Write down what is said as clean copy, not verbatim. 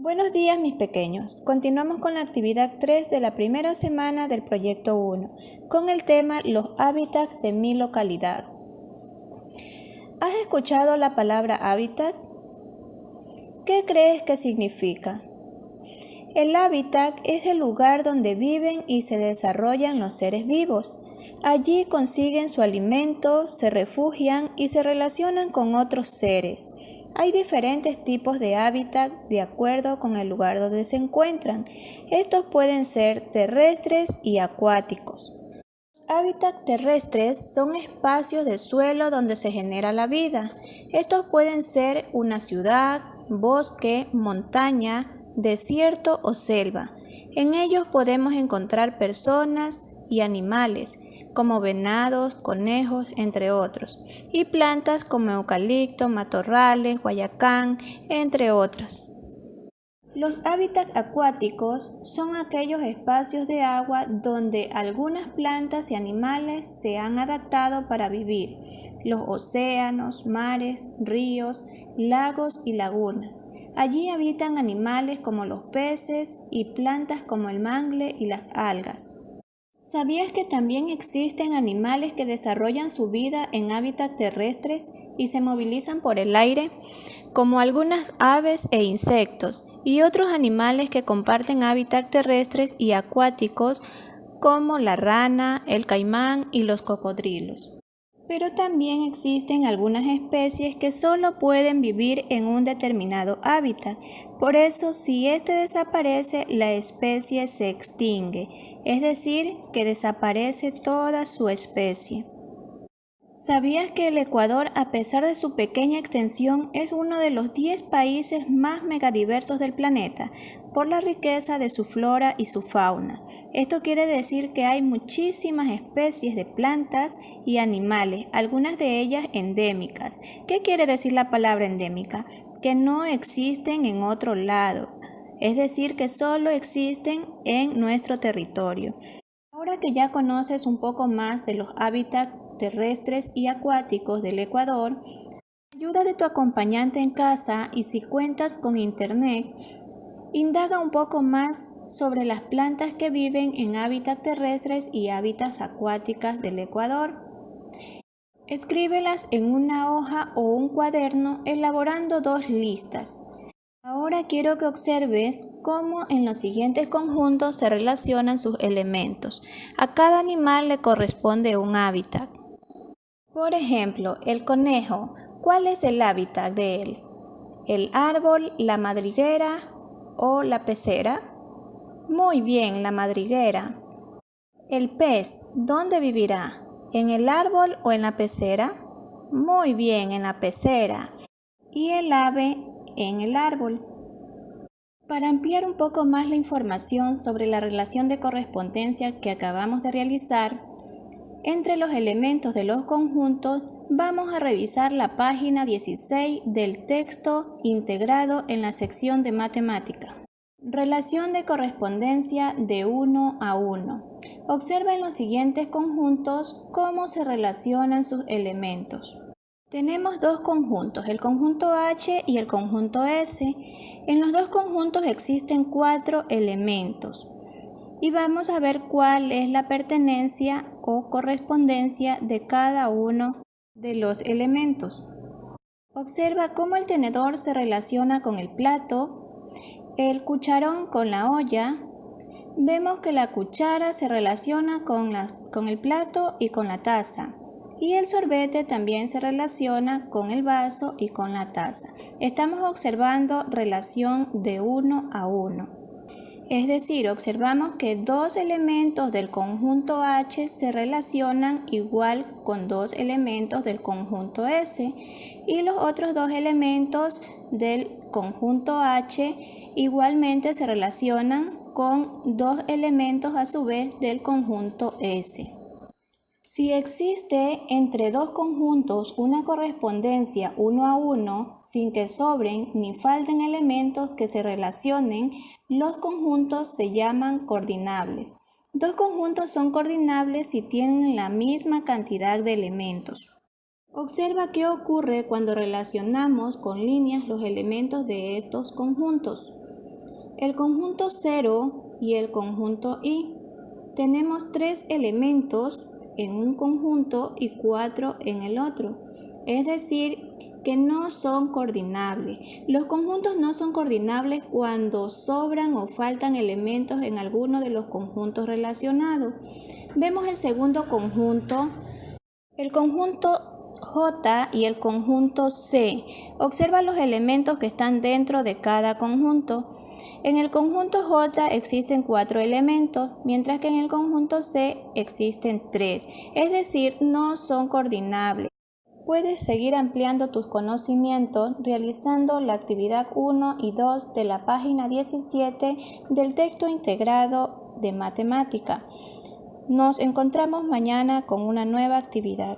Buenos días, mis pequeños. Continuamos con la actividad 3 de la primera semana del proyecto 1, con el tema Los hábitats de mi localidad. ¿Has escuchado la palabra hábitat? ¿Qué crees que significa? El hábitat es el lugar donde viven y se desarrollan los seres vivos. Allí consiguen su alimento, se refugian y se relacionan con otros seres. Hay diferentes tipos de hábitat de acuerdo con el lugar donde se encuentran. Estos pueden ser terrestres y acuáticos. Los hábitats terrestres son espacios de suelo donde se genera la vida. Estos pueden ser una ciudad, bosque, montaña, desierto o selva. En ellos podemos encontrar personas y animales, como venados, conejos, entre otros, y plantas como eucalipto, matorrales, guayacán, entre otras. Los hábitats acuáticos son aquellos espacios de agua donde algunas plantas y animales se han adaptado para vivir. Los océanos, mares, ríos, lagos y lagunas. Allí habitan animales como los peces y plantas como el mangle y las algas. ¿Sabías que también existen animales que desarrollan su vida en hábitats terrestres y se movilizan por el aire, como algunas aves e insectos, y otros animales que comparten hábitats terrestres y acuáticos, como la rana, el caimán y los cocodrilos? Pero también existen algunas especies que solo pueden vivir en un determinado hábitat. Por eso, si este desaparece, la especie se extingue, es decir, que desaparece toda su especie. ¿Sabías que el Ecuador, a pesar de su pequeña extensión, es uno de los 10 países más megadiversos del planeta por la riqueza de su flora y su fauna? Esto quiere decir que hay muchísimas especies de plantas y animales, algunas de ellas endémicas. ¿Qué quiere decir la palabra endémica? Que no existen en otro lado, es decir, que solo existen en nuestro territorio. Ahora que ya conoces un poco más de los hábitats terrestres y acuáticos del Ecuador, ayuda de tu acompañante en casa y si cuentas con internet, indaga un poco más sobre las plantas que viven en hábitats terrestres y hábitats acuáticos del Ecuador. Escríbelas en una hoja o un cuaderno elaborando 2 listas. Ahora quiero que observes cómo en los siguientes conjuntos se relacionan sus elementos. A cada animal le corresponde un hábitat. Por ejemplo, el conejo, ¿cuál es el hábitat de él? ¿El árbol, la madriguera o la pecera? Muy bien, la madriguera. El pez, ¿dónde vivirá? ¿En el árbol o en la pecera? Muy bien, en la pecera. Y el ave, en el árbol. Para ampliar un poco más la información sobre la relación de correspondencia que acabamos de realizar, entre los elementos de los conjuntos vamos a revisar la página 16 del texto integrado en la sección de matemática. Relación de correspondencia de 1 a 1. Observa en los siguientes conjuntos cómo se relacionan sus elementos. Tenemos 2 conjuntos, el conjunto H y el conjunto S. En los 2 conjuntos existen 4 elementos y vamos a ver cuál es la pertenencia o correspondencia de cada uno de los elementos. Observa cómo el tenedor se relaciona con el plato, el cucharón con la olla. Vemos que la cuchara se relaciona con el plato y con la taza. Y el sorbete también se relaciona con el vaso y con la taza. Estamos observando relación de 1 a 1. Es decir, observamos que 2 elementos del conjunto H se relacionan igual con 2 elementos del conjunto S y los otros 2 elementos del conjunto H igualmente se relacionan con 2 elementos a su vez del conjunto S. Si existe entre 2 conjuntos una correspondencia 1 a 1, sin que sobren ni falten elementos que se relacionen, los conjuntos se llaman coordinables. 2 conjuntos son coordinables si tienen la misma cantidad de elementos. Observa qué ocurre cuando relacionamos con líneas los elementos de estos conjuntos. el conjunto 0 y el conjunto I. Tenemos 3 elementos en un conjunto y 4 en el otro, es decir, que no son coordinables. Los conjuntos no son coordinables cuando sobran o faltan elementos en alguno de los conjuntos relacionados. Vemos el segundo conjunto, el conjunto J y el conjunto C. Observa los elementos que están dentro de cada conjunto. En el conjunto J existen 4 elementos, mientras que en el conjunto C existen 3, es decir, no son coordinables. Puedes seguir ampliando tus conocimientos realizando la actividad 1 y 2 de la página 17 del texto integrado de matemática. Nos encontramos mañana con una nueva actividad.